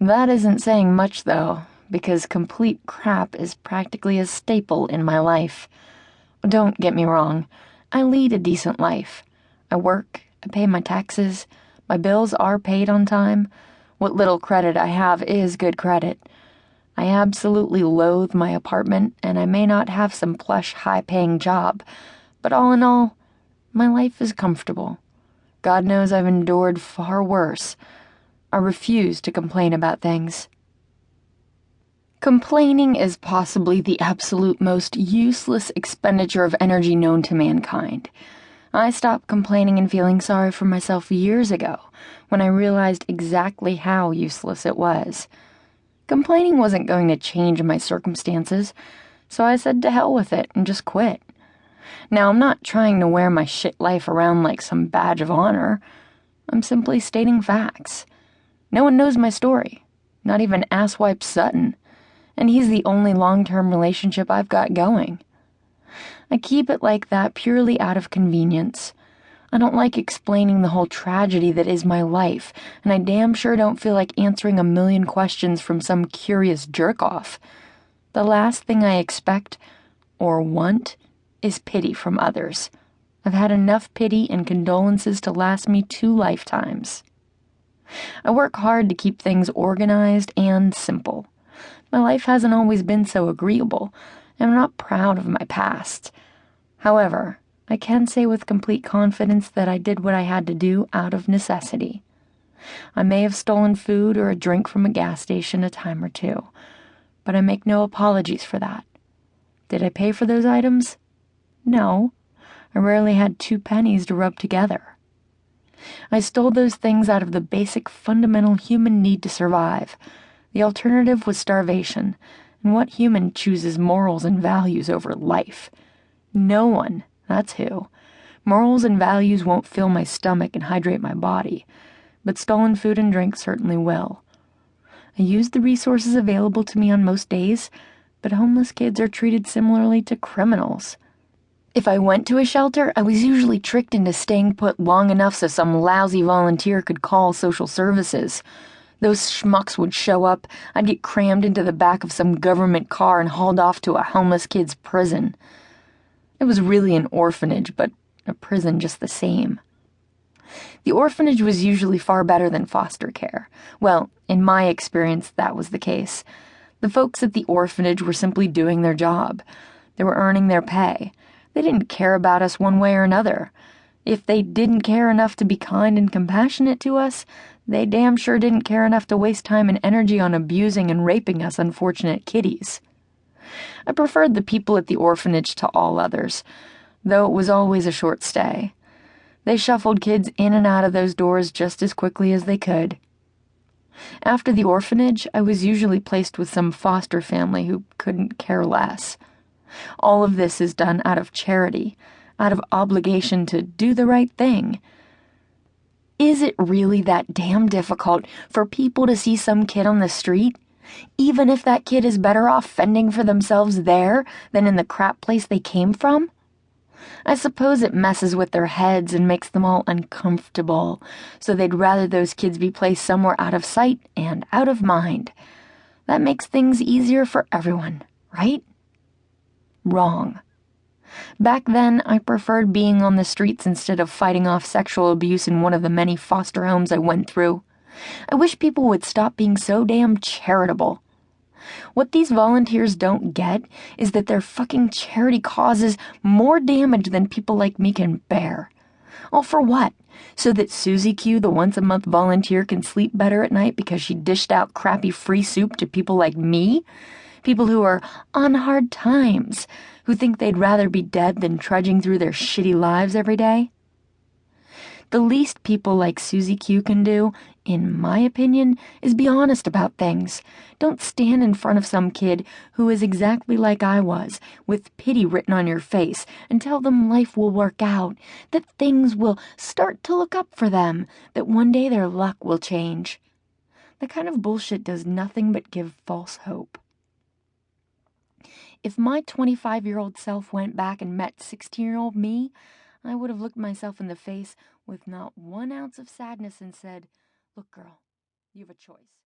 That isn't saying much, though, because complete crap is practically a staple in my life. Don't get me wrong, I lead a decent life. I work, I pay my taxes, my bills are paid on time. What little credit I have is good credit. I absolutely loathe my apartment, and I may not have some plush, high-paying job, but all in all, my life is comfortable. God knows I've endured far worse. I refuse to complain about things. Complaining is possibly the absolute most useless expenditure of energy known to mankind. I stopped complaining and feeling sorry for myself years ago, when I realized exactly how useless it was. Complaining wasn't going to change my circumstances, so I said to hell with it and just quit. Now, I'm not trying to wear my shit life around like some badge of honor. I'm simply stating facts. No one knows my story, not even Asswipe Sutton, and he's the only long-term relationship I've got going. I keep it like that purely out of convenience. I don't like explaining the whole tragedy that is my life, and I damn sure don't feel like answering a million questions from some curious jerk-off. The last thing I expect, or want, is pity from others. I've had enough pity and condolences to last me 2 lifetimes. I work hard to keep things organized and simple. My life hasn't always been so agreeable, and I'm not proud of my past. However, I can say with complete confidence that I did what I had to do out of necessity. I may have stolen food or a drink from a gas station a time or two, but I make no apologies for that. Did I pay for those items? No. I rarely had 2 pennies to rub together. I stole those things out of the basic fundamental human need to survive. The alternative was starvation, and what human chooses morals and values over life? No one, that's who. Morals and values won't fill my stomach and hydrate my body, but stolen food and drink certainly will. I use the resources available to me on most days, but homeless kids are treated similarly to criminals. If I went to a shelter, I was usually tricked into staying put long enough so some lousy volunteer could call social services. Those schmucks would show up, I'd get crammed into the back of some government car and hauled off to a homeless kid's prison. It was really an orphanage, but a prison just the same. The orphanage was usually far better than foster care. Well, in my experience, that was the case. The folks at the orphanage were simply doing their job. They were earning their pay. They didn't care about us one way or another. If they didn't care enough to be kind and compassionate to us, they damn sure didn't care enough to waste time and energy on abusing and raping us unfortunate kiddies. I preferred the people at the orphanage to all others, though it was always a short stay. They shuffled kids in and out of those doors just as quickly as they could. After the orphanage, I was usually placed with some foster family who couldn't care less. All of this is done out of charity, out of obligation to do the right thing. Is it really that damn difficult for people to see some kid on the street, even if that kid is better off fending for themselves there than in the crap place they came from? I suppose it messes with their heads and makes them all uncomfortable, so they'd rather those kids be placed somewhere out of sight and out of mind. That makes things easier for everyone, right? Wrong. Back then, I preferred being on the streets instead of fighting off sexual abuse in one of the many foster homes I went through. I wish people would stop being so damn charitable. What these volunteers don't get is that their fucking charity causes more damage than people like me can bear. All for what? So that Susie Q, the once-a-month volunteer, can sleep better at night because she dished out crappy free soup to people like me? People who are on hard times, who think they'd rather be dead than trudging through their shitty lives every day? The least people like Susie Q can do, in my opinion, is be honest about things. Don't stand in front of some kid who is exactly like I was, with pity written on your face, and tell them life will work out, that things will start to look up for them, that one day their luck will change. That kind of bullshit does nothing but give false hope. If my 25-year-old self went back and met 16-year-old me, I would have looked myself in the face with not 1 ounce of sadness and said, "Look, girl, you have a choice."